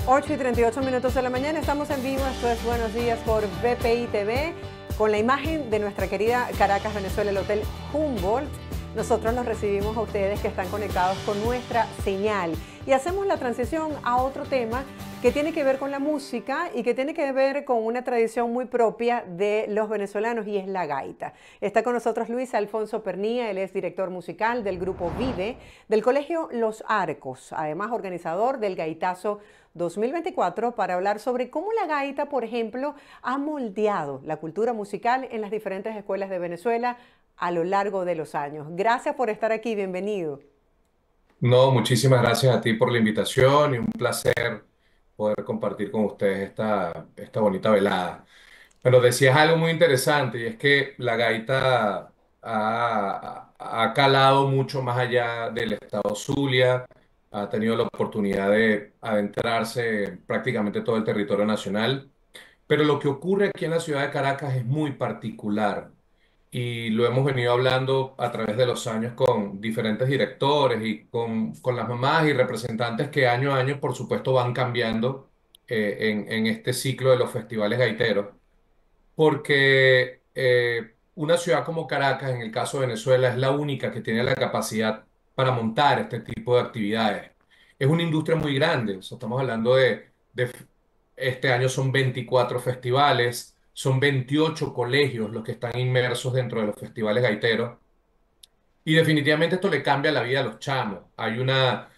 8:38 de la mañana, estamos en vivo, esto es Buenos Días por BPI TV, con la imagen de nuestra querida Caracas, Venezuela, el Hotel Humboldt. Nosotros los recibimos a ustedes que están conectados con nuestra señal y hacemos la transición a otro tema que tiene que ver con la música y que tiene que ver con una tradición muy propia de los venezolanos y es la gaita. Está con nosotros Luis Alfonso Pernía, él es director musical del grupo Vive, del Colegio Los Arcos, además organizador del Gaitazo 2024 para hablar sobre cómo la gaita, por ejemplo, ha moldeado la cultura musical en las diferentes escuelas de Venezuela a lo largo de los años. Gracias por estar aquí, bienvenido. No, muchísimas gracias a ti por la invitación y un placer poder compartir con ustedes esta bonita velada. Pero decías algo muy interesante y es que la gaita ha calado mucho más allá del estado Zulia, ha tenido la oportunidad de adentrarse en prácticamente todo el territorio nacional, pero lo que ocurre aquí en la ciudad de Caracas es muy particular y lo hemos venido hablando a través de los años con diferentes directores y con las mamás y representantes que año a año, por supuesto, van cambiando en este ciclo de los festivales gaiteros, porque una ciudad como Caracas, en el caso de Venezuela, es la única que tiene la capacidad para montar este tipo de actividades. Es una industria muy grande, o sea, estamos hablando este año son 24 festivales, son 28 colegios los que están inmersos dentro de los festivales gaiteros. Y definitivamente esto le cambia la vida a los chamos. Hay una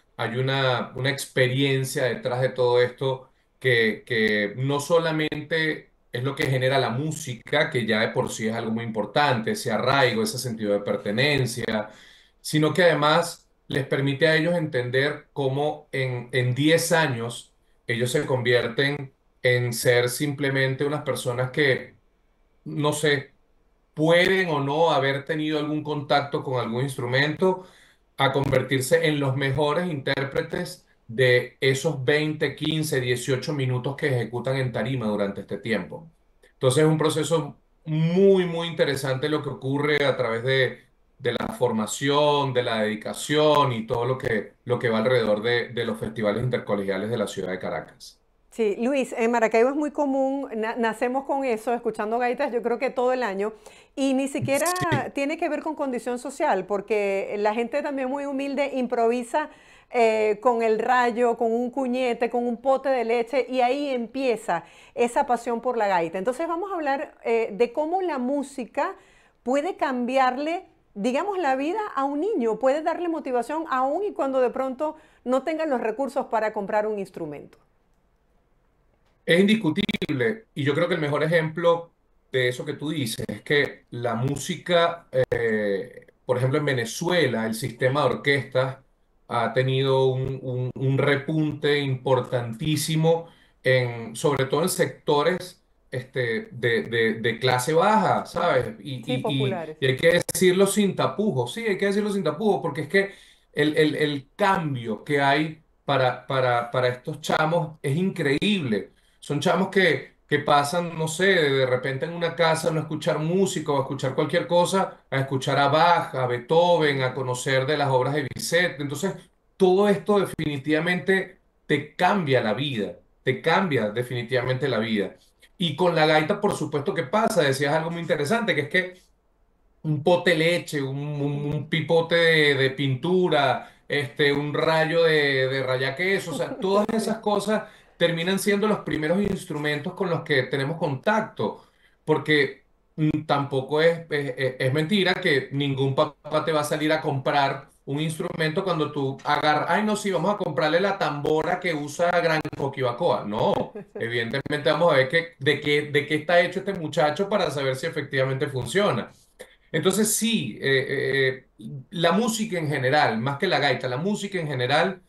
experiencia detrás de todo esto que no solamente es lo que genera la música, que ya de por sí es algo muy importante, ese arraigo, ese sentido de pertenencia, sino que además les permite a ellos entender cómo en 10 años ellos se convierten en ser simplemente unas personas que, no sé, pueden o no haber tenido algún contacto con algún instrumento, a convertirse en los mejores intérpretes de esos 20, 15, 18 minutos que ejecutan en tarima durante este tiempo. Entonces es un proceso muy, muy interesante lo que ocurre a través de la formación, de la dedicación y todo lo que va alrededor de los festivales intercolegiales de la ciudad de Caracas. Sí, Luis, en Maracaibo es muy común, nacemos con eso, escuchando gaitas, yo creo que todo el año, y ni siquiera Sí. tiene que ver con condición social, porque la gente también muy humilde improvisa con el rayo, con un cuñete, con un pote de leche, y ahí empieza esa pasión por la gaita. Entonces vamos a hablar de cómo la música puede cambiarle, digamos, la vida a un niño, puede darle motivación aún y cuando de pronto no tengan los recursos para comprar un instrumento. Es indiscutible, y yo creo que el mejor ejemplo de eso que tú dices es que la música, por ejemplo, en Venezuela, el sistema de orquestas ha tenido un repunte importantísimo, sobre todo en sectores de clase baja, ¿sabes? Y, Sí, y, y, populares. y hay que decirlo sin tapujos, sí, hay que decirlo sin tapujos, porque es que el cambio que hay para estos chamos es increíble. Son chamos que pasan, no sé, de repente en una casa a no escuchar música o a escuchar cualquier cosa, a escuchar a Bach, a Beethoven, a conocer de las obras de Bizet. Entonces, todo esto definitivamente te cambia la vida, te cambia definitivamente la vida. Y con la gaita, por supuesto que pasa, decías algo muy interesante, que es que un pote de leche, un pipote de pintura, un rayo de rayaqueso, o sea, todas esas Sí. cosas terminan siendo los primeros instrumentos con los que tenemos contacto, porque tampoco es mentira que ningún papá te va a salir a comprar un instrumento cuando tú agarras, ay no, sí, vamos a comprarle la tambora que usa Gran Coquibacoa. No, evidentemente vamos a ver de qué está hecho este muchacho para saber si efectivamente funciona. Entonces sí, la música en general, más que la gaita, la música en general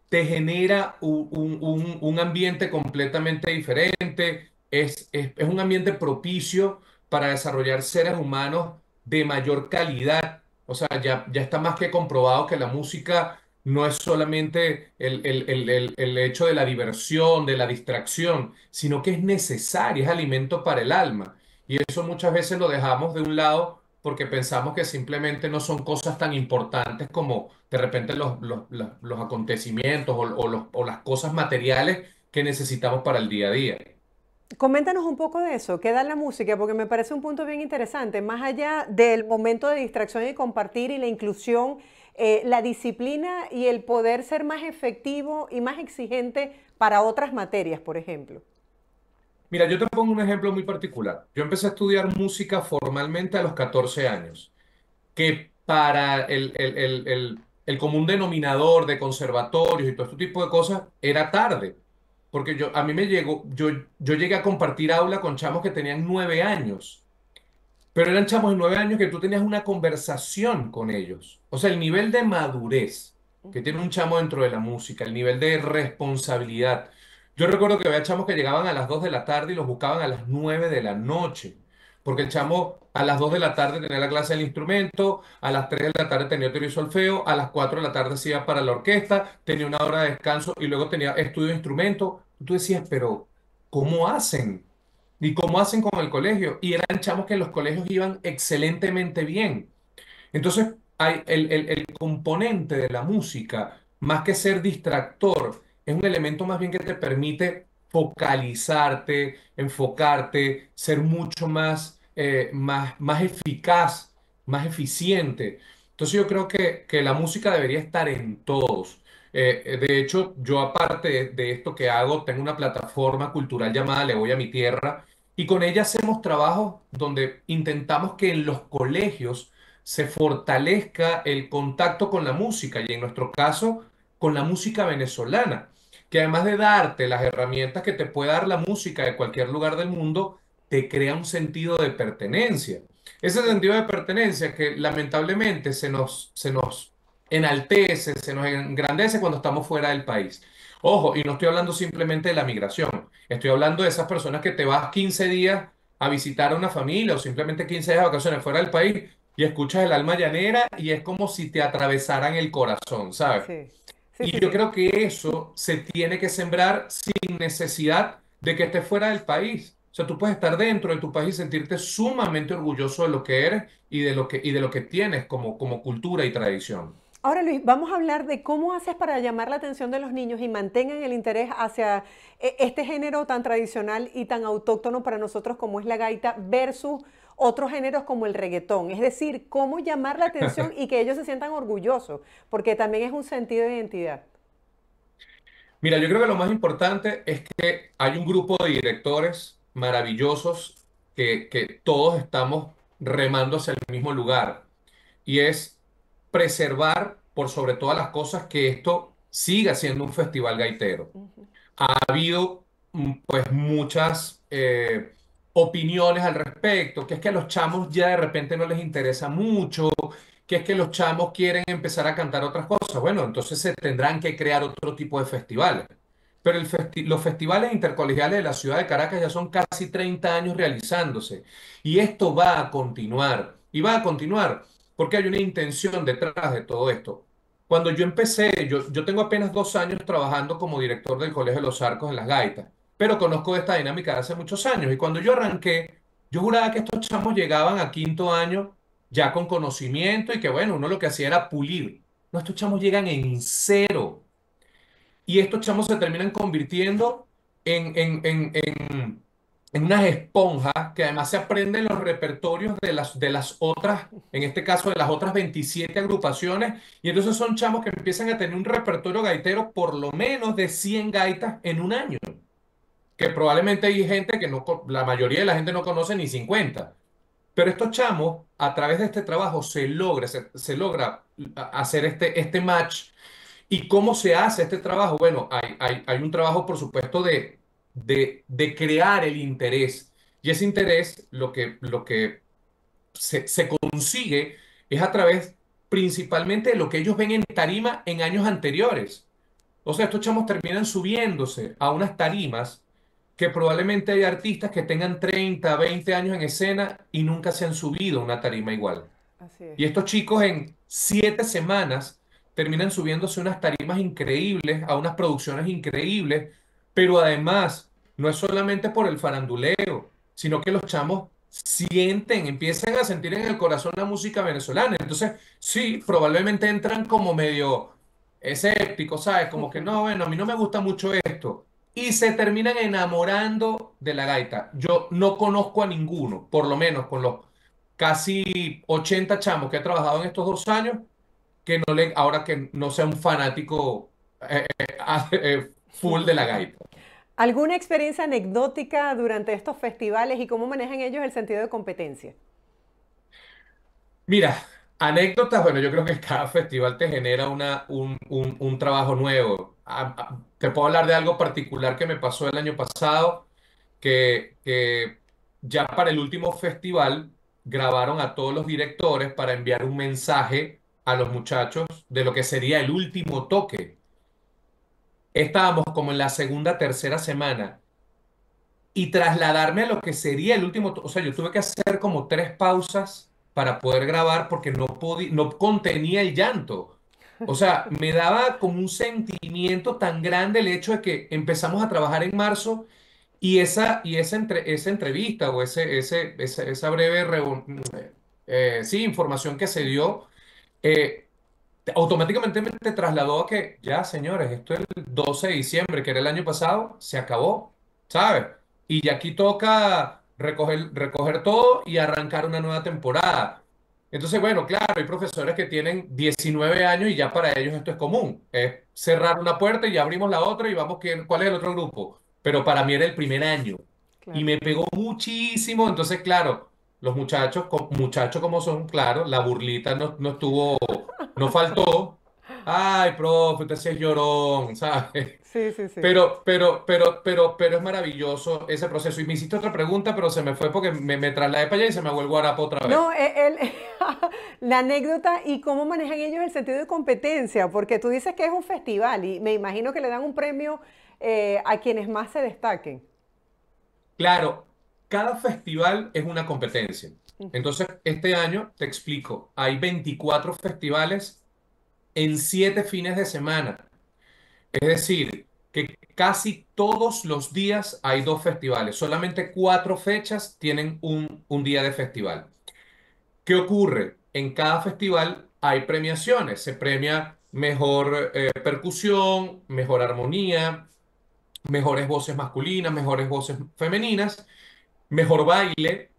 te genera un ambiente completamente diferente, es un ambiente propicio para desarrollar seres humanos de mayor calidad. O sea, ya está más que comprobado que la música no es solamente el hecho de la diversión, de la distracción, sino que es necesaria, es alimento para el alma. Y eso muchas veces lo dejamos de un lado porque pensamos que simplemente no son cosas tan importantes como de repente los acontecimientos o las cosas materiales que necesitamos para el día a día. Coméntanos un poco de eso, ¿qué da la música? Porque me parece un punto bien interesante, más allá del momento de distracción y compartir y la inclusión, la disciplina y el poder ser más efectivo y más exigente para otras materias, por ejemplo. Mira, yo te pongo un ejemplo muy particular. Yo empecé a estudiar música formalmente a los 14 años, que para el común denominador de conservatorios y todo este tipo de cosas era tarde, porque a mí me llegó, yo llegué a compartir aula con chamos que tenían 9 años. Pero eran chamos de 9 años que tú tenías una conversación con ellos. O sea, el nivel de madurez que tiene un chamo dentro de la música, el nivel de responsabilidad. Yo recuerdo que había chamos que llegaban a las 2 de la tarde y los buscaban a las 9 de la noche. Porque el chamo a las 2 de la tarde tenía la clase del instrumento, a las 3 de la tarde tenía teoría y solfeo, a las 4 de la tarde se iba para la orquesta, tenía una hora de descanso y luego tenía estudio de instrumento. Tú decías, pero ¿cómo hacen? ¿Y cómo hacen con el colegio? Y eran chamos que en los colegios iban excelentemente bien. Entonces, hay el componente de la música, más que ser distractor, es un elemento más bien que te permite focalizarte, enfocarte, ser mucho más eficaz, más eficiente. Entonces, yo creo que la música debería estar en todos. De hecho, yo aparte de esto que hago, tengo una plataforma cultural llamada Le Voy a mi Tierra y con ella hacemos trabajos donde intentamos que en los colegios se fortalezca el contacto con la música y en nuestro caso con la música venezolana, que además de darte las herramientas que te puede dar la música de cualquier lugar del mundo, te crea un sentido de pertenencia. Ese Sí. sentido de pertenencia que lamentablemente se nos enaltece, se nos engrandece cuando estamos fuera del país. Ojo, y no estoy hablando simplemente de la migración, estoy hablando de esas personas que te vas 15 días a visitar a una familia o simplemente 15 días de vacaciones fuera del país y escuchas el alma llanera y es como si te atravesaran el corazón, ¿sabes? Sí, sí, Y sí, yo sí. creo que eso se tiene que sembrar sin necesidad de que estés fuera del país. O sea, tú puedes estar dentro de tu país y sentirte sumamente orgulloso de lo que eres y de lo que tienes como cultura y tradición. Ahora, Luis, vamos a hablar de cómo haces para llamar la atención de los niños y mantengan el interés hacia este género tan tradicional y tan autóctono para nosotros como es la gaita versus otros géneros como el reggaetón. Es decir, cómo llamar la atención y que ellos se sientan orgullosos, porque también es un sentido de identidad. Mira, yo creo que lo más importante es que hay un grupo de directores maravillosos que todos estamos remando hacia el mismo lugar y es preservar por sobre todas las cosas que esto siga siendo un festival gaitero. Ha habido pues muchas opiniones al respecto, que es que a los chamos ya de repente no les interesa mucho, que es que los chamos quieren empezar a cantar otras cosas. Bueno, entonces se tendrán que crear otro tipo de festivales. Pero los festivales intercolegiales de la ciudad de Caracas ya son casi 30 años realizándose. Y esto va a continuar. Y va a continuar porque hay una intención detrás de todo esto. Cuando yo empecé, yo tengo apenas 2 años trabajando como director del Colegio de los Arcos en Las Gaitas, pero conozco esta dinámica de hace muchos años. Y cuando yo arranqué, yo juraba que estos chamos llegaban a quinto año ya con conocimiento y que bueno, uno lo que hacía era pulir. No, estos chamos llegan en cero. Y estos chamos se terminan convirtiendo en unas esponjas que además se aprenden los repertorios de las otras, en este caso de las otras 27 agrupaciones. Y entonces son chamos que empiezan a tener un repertorio gaitero por lo menos de 100 gaitas en un año. Que probablemente hay gente que no, la mayoría de la gente no conoce ni 50. Pero estos chamos, a través de este trabajo, se logra hacer este match. ¿Y cómo se hace este trabajo? Bueno, hay un trabajo, por supuesto, de crear el interés. Y ese interés, lo que se consigue es a través principalmente de lo que ellos ven en tarima en años anteriores. O sea, estos chamos terminan subiéndose a unas tarimas que probablemente hay artistas que tengan 30, 20 años en escena y nunca se han subido a una tarima igual. Así es. Y estos chicos en 7 semanas terminan subiéndose unas tarimas increíbles, a unas producciones increíbles, pero además no es solamente por el faranduleo, sino que los chamos sienten, empiezan a sentir en el corazón la música venezolana. Entonces, sí, probablemente entran como medio escépticos, ¿sabes? Como que no, bueno, a mí no me gusta mucho esto. y se terminan enamorando de la gaita. Yo no conozco a ninguno, por lo menos con los casi 80 chamos que he trabajado en estos 2 años, que no le, ahora que no sea un fanático full de la gaita. ¿Alguna experiencia anecdótica durante estos festivales y cómo manejan ellos el sentido de competencia? Mira, anécdotas, bueno, yo creo que cada festival te genera un trabajo nuevo. Te puedo hablar de algo particular que me pasó el año pasado, que ya para el último festival grabaron a todos los directores para enviar un mensaje a los muchachos de lo que sería el último toque. Estábamos como en la segunda, tercera semana y trasladarme a lo que sería el último, o sea, yo tuve que hacer como 3 pausas para poder grabar porque no podía, no contenía el llanto. O sea, me daba como un sentimiento tan grande el hecho de que empezamos a trabajar en marzo esa entrevista o esa breve sí, información que se dio, eh, automáticamente me te trasladó a que ya, señores, esto es el 12 de diciembre, que era el año pasado, se acabó, ¿sabes? Y ya aquí toca recoger todo y arrancar una nueva temporada. Entonces, bueno, claro, hay profesores que tienen 19 años y ya para ellos esto es común. Es cerrar una puerta y ya abrimos la otra y vamos, ¿cuál es el otro grupo? Pero para mí era el primer año y Claro. me pegó muchísimo. Entonces, claro, los muchachos, muchachos como son, claro, la burlita no estuvo, no faltó. Ay, profe, usted sí es llorón, ¿sabes? Sí, sí, sí. Pero es maravilloso ese proceso. Y me hiciste otra pregunta, pero se me fue porque me trasladé para allá y se me vuelve guarapo otra vez. No, la anécdota y cómo manejan ellos el sentido de competencia, porque tú dices que es un festival y me imagino que le dan un premio a quienes más se destaquen. Claro, cada festival es una competencia. Entonces, este año, te explico, hay 24 festivales en 7 fines de semana. Es decir, que casi todos los días hay 2 festivales. Solamente 4 fechas tienen un día de festival. ¿Qué ocurre? En cada festival hay premiaciones. Se premia mejor percusión, mejor armonía, mejores voces masculinas, mejores voces femeninas, mejor baile.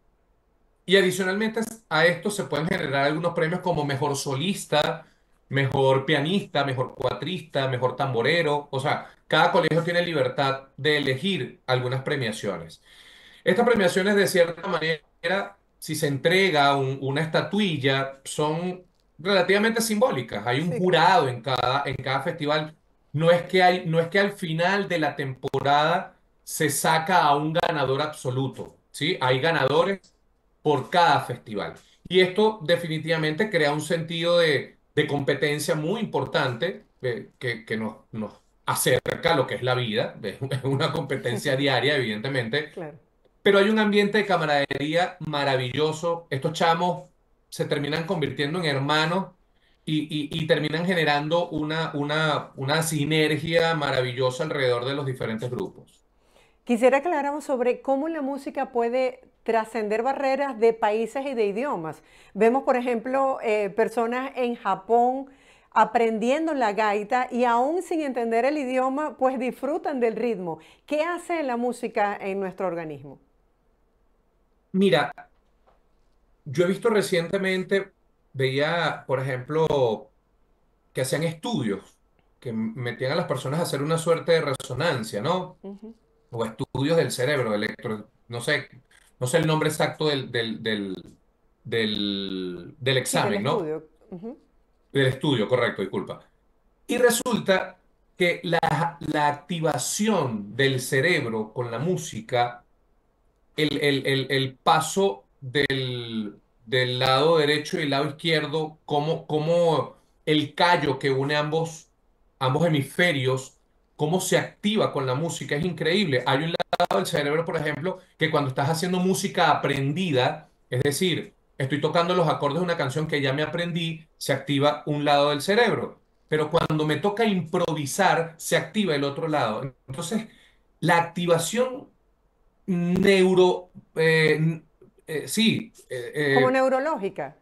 Y adicionalmente a esto se pueden generar algunos premios como mejor solista, mejor pianista, mejor cuatrista, mejor tamborero. O sea, cada colegio tiene libertad de elegir algunas premiaciones. Estas premiaciones, de cierta manera, si se entrega una estatuilla, son relativamente simbólicas. Hay un Sí, claro. jurado en cada festival. No es que al final de la temporada se saca a un ganador absoluto, ¿sí? Hay ganadores por cada festival. Y esto definitivamente crea un sentido de competencia muy importante, que nos acerca a lo que es la vida. Es una competencia diaria, evidentemente, Claro. pero hay un ambiente de camaradería maravilloso. Estos chamos se terminan convirtiendo en hermanos y terminan generando una sinergia maravillosa alrededor de los diferentes grupos. Quisiera que habláramos sobre cómo la música puede trascender barreras de países y de idiomas. Vemos, por ejemplo, personas en Japón aprendiendo la gaita y aún sin entender el idioma, pues disfrutan del ritmo. ¿Qué hace la música en nuestro organismo? Mira, yo he visto recientemente, veía, por ejemplo, que hacían estudios, que metían a las personas a hacer una suerte de resonancia, ¿no? O estudios del cerebro, no sé el nombre exacto del Sí, del examen, ¿no? estudio. Ujú. Del estudio, correcto, disculpa. Y resulta que la activación del cerebro con la música, el paso del lado derecho y el lado izquierdo, como el callo que une ambos hemisferios, cómo se activa con la música, es increíble. Hay un lado del cerebro, por ejemplo, que cuando estás haciendo música aprendida, es decir, estoy tocando los acordes de una canción que ya me aprendí, se activa un lado del cerebro. Pero cuando me toca improvisar, se activa el otro lado. Entonces, la activación sí, Como neurológica.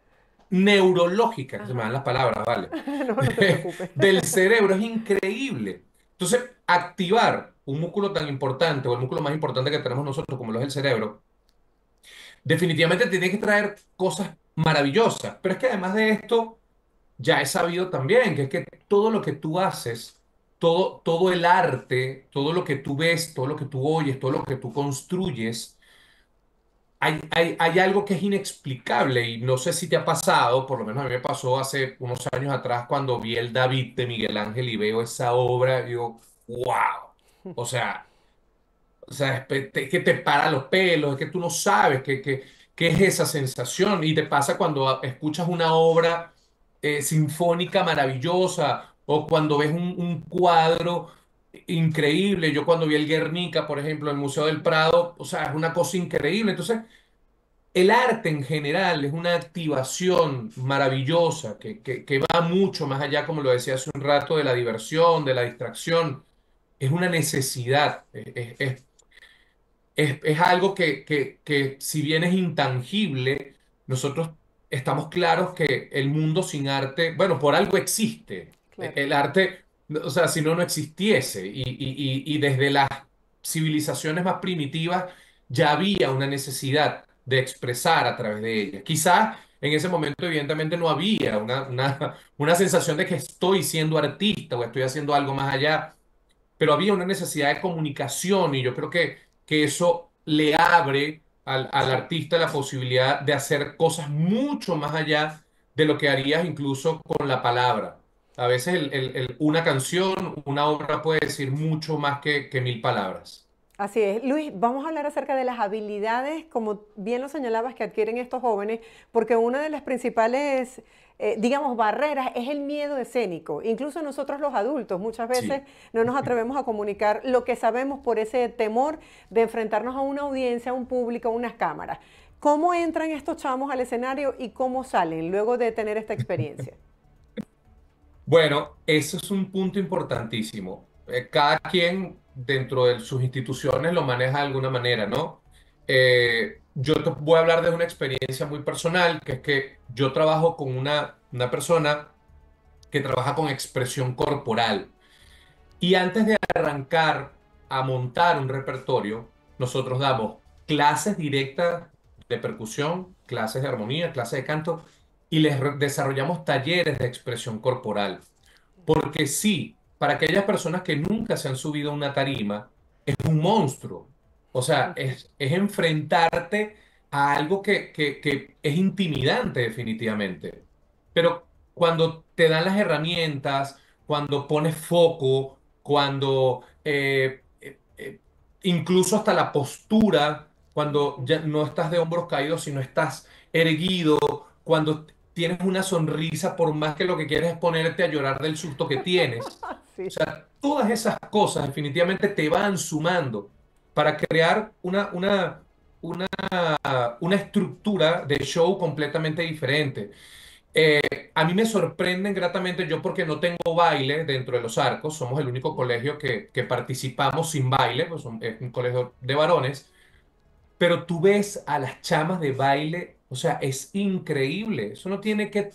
neurológica, que se me Ajá. dan las palabras, vale, No, no te preocupes. del cerebro es increíble. Entonces, activar. un músculo tan importante o el músculo más importante que tenemos nosotros, como lo es el cerebro, definitivamente te tiene que traer cosas maravillosas. Pero es que además de esto, ya he sabido también que es que todo lo que tú haces, todo el arte, todo lo que tú ves, todo lo que tú oyes, todo lo que tú construyes, hay algo que es inexplicable y no sé si te ha pasado, por lo menos a mí me pasó hace unos años atrás cuando vi el David de Miguel Ángel y veo esa obra, y digo, wow. O sea, es que te para los pelos, es que tú no sabes qué es esa sensación. Y te pasa cuando escuchas una obra sinfónica maravillosa o cuando ves un cuadro increíble. Yo cuando vi el Guernica, por ejemplo, en el Museo del Prado, o sea, es una cosa increíble. Entonces, el arte en general es una activación maravillosa que va mucho más allá, como lo decía hace un rato, de la diversión, de la distracción. Es una necesidad, es algo que si bien es intangible, nosotros estamos claros que el mundo sin arte, bueno, por algo existe. Claro. El arte, o sea, si no, no existiese. Y desde las civilizaciones más primitivas ya había una necesidad de expresar a través de ellas. Quizás en ese momento, evidentemente, no había una sensación de que estoy siendo artista o estoy haciendo algo más allá, pero había una necesidad de comunicación y yo creo que eso le abre al artista la posibilidad de hacer cosas mucho más allá de lo que harías incluso con la palabra. A veces una canción, una obra puede decir mucho más que mil palabras. Así es. Luis, vamos a hablar acerca de las habilidades, como bien lo señalabas, que adquieren estos jóvenes, porque una de las principales, digamos, barreras es el miedo escénico. Incluso nosotros los adultos muchas veces Sí. no nos atrevemos a comunicar lo que sabemos por ese temor de enfrentarnos a una audiencia, a un público, a unas cámaras. ¿Cómo entran estos chamos al escenario y cómo salen luego de tener esta experiencia? Bueno, eso es un punto importantísimo. Cada quien dentro de sus instituciones lo maneja de alguna manera, ¿no? Yo te voy a hablar de una experiencia muy personal, que es que yo trabajo con una persona que trabaja con expresión corporal. Y antes de arrancar a montar un repertorio, nosotros damos clases directas de percusión, clases de armonía, clases de canto, y desarrollamos talleres de expresión corporal. Porque sí, para aquellas personas que nunca se han subido a una tarima, es un monstruo. O sea, es enfrentarte a algo que es intimidante definitivamente. Pero cuando te dan las herramientas, cuando pones foco, cuando incluso hasta la postura, cuando ya no estás de hombros caídos, sino estás erguido, cuando tienes una sonrisa, por más que lo que quieres es ponerte a llorar del susto que tienes. O Sí. sea, todas esas cosas definitivamente te van sumando para crear una estructura de show completamente diferente. A mí me sorprenden gratamente, yo porque no tengo baile dentro de los arcos, somos el único colegio que participamos sin baile, pues es un colegio de varones, pero tú ves a las chamas de baile, o sea, es increíble, eso no tiene que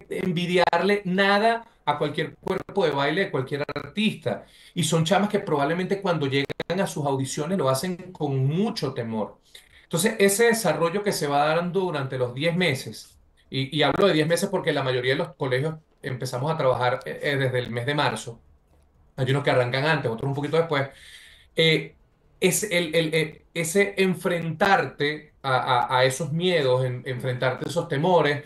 envidiarle nada a cualquier cuerpo de baile de cualquier artista. Y son chamas que probablemente cuando llegan a sus audiciones lo hacen con mucho temor. Entonces, ese desarrollo que se va dando durante los 10 meses, y hablo de 10 meses porque la mayoría de los colegios empezamos a trabajar desde el mes de marzo, hay unos que arrancan antes, otros un poquito después, eh, es ese enfrentarte a esos miedos, enfrentarte a esos temores,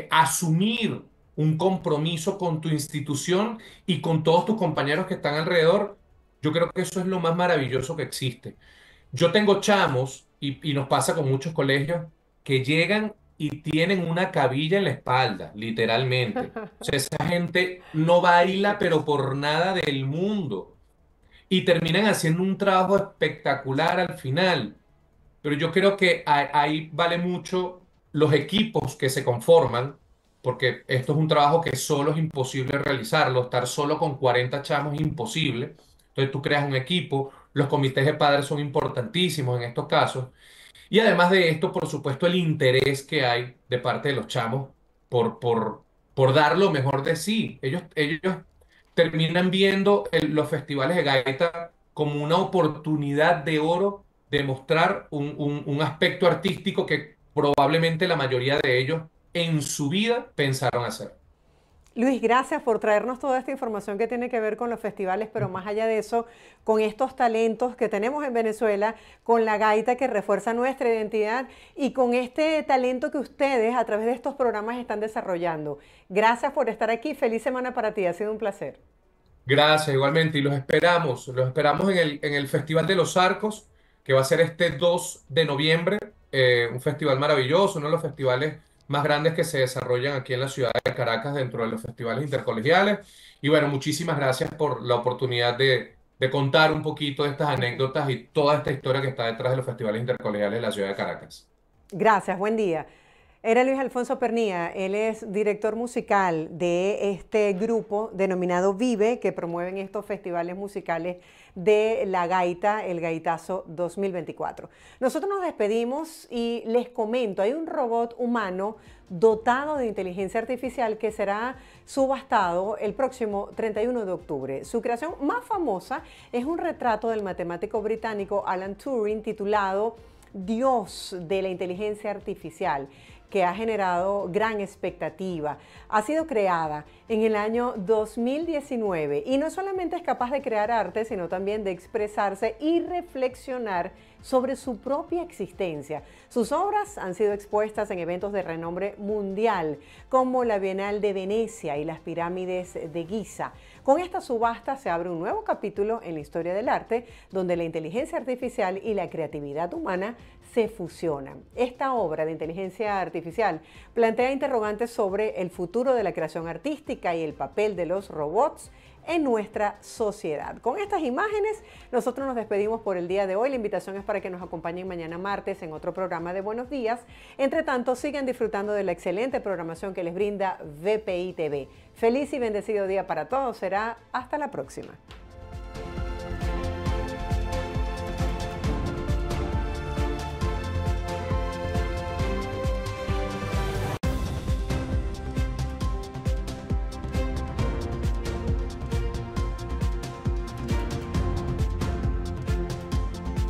asumir un compromiso con tu institución y con todos tus compañeros que están alrededor, yo creo que eso es lo más maravilloso que existe. Yo tengo chamos, y nos pasa con muchos colegios, que llegan y tienen una cabilla en la espalda, literalmente. O sea, esa gente no baila, pero por nada del mundo y terminan haciendo un trabajo espectacular al final. Pero yo creo que ahí vale mucho los equipos que se conforman, porque esto es un trabajo que solo es imposible realizarlo, estar solo con 40 chamos es imposible. Entonces tú creas un equipo, los comités de padres son importantísimos en estos casos. Y además de esto, por supuesto, el interés que hay de parte de los chamos por, por, por dar lo mejor de sí. Ellos terminan viendo los festivales de gaita como una oportunidad de oro de mostrar un aspecto artístico que probablemente la mayoría de ellos en su vida pensaron hacer. Luis, gracias por traernos toda esta información que tiene que ver con los festivales, pero más allá de eso, con estos talentos que tenemos en Venezuela, con la gaita que refuerza nuestra identidad y con este talento que ustedes a través de estos programas están desarrollando. Gracias por estar aquí. Feliz semana para ti. Ha sido un placer. Gracias, igualmente, y los esperamos en el Festival de los Arcos, que va a ser este 2 de noviembre, un festival maravilloso, uno de los festivales más grandes que se desarrollan aquí en la ciudad de Caracas dentro de los festivales intercolegiales. Y bueno, muchísimas gracias por la oportunidad de contar un poquito de estas anécdotas y toda esta historia que está detrás de los festivales intercolegiales de la ciudad de Caracas. Gracias, buen día. Era Luis Alfonso Pernía, él es director musical de este grupo denominado Vive, que promueven estos festivales musicales de la gaita, el Gaitazo 2024. Nosotros nos despedimos y les comento, hay un robot humano dotado de inteligencia artificial que será subastado el próximo 31 de octubre. Su creación más famosa es un retrato del matemático británico Alan Turing titulado Dios de la inteligencia artificial, que ha generado gran expectativa. Ha sido creada en el año 2019 y no solamente es capaz de crear arte, sino también de expresarse y reflexionar sobre su propia existencia. Sus obras han sido expuestas en eventos de renombre mundial, como la Bienal de Venecia y las pirámides de Giza. Con esta subasta se abre un nuevo capítulo en la historia del arte, donde la inteligencia artificial y la creatividad humana se fusionan. Esta obra de inteligencia artificial plantea interrogantes sobre el futuro de la creación artística y el papel de los robots en nuestra sociedad. Con estas imágenes, nosotros nos despedimos por el día de hoy. La invitación es para que nos acompañen mañana martes en otro programa de Buenos Días. Entre tanto, sigan disfrutando de la excelente programación que les brinda VPI TV. Feliz y bendecido día para todos. Será hasta la próxima.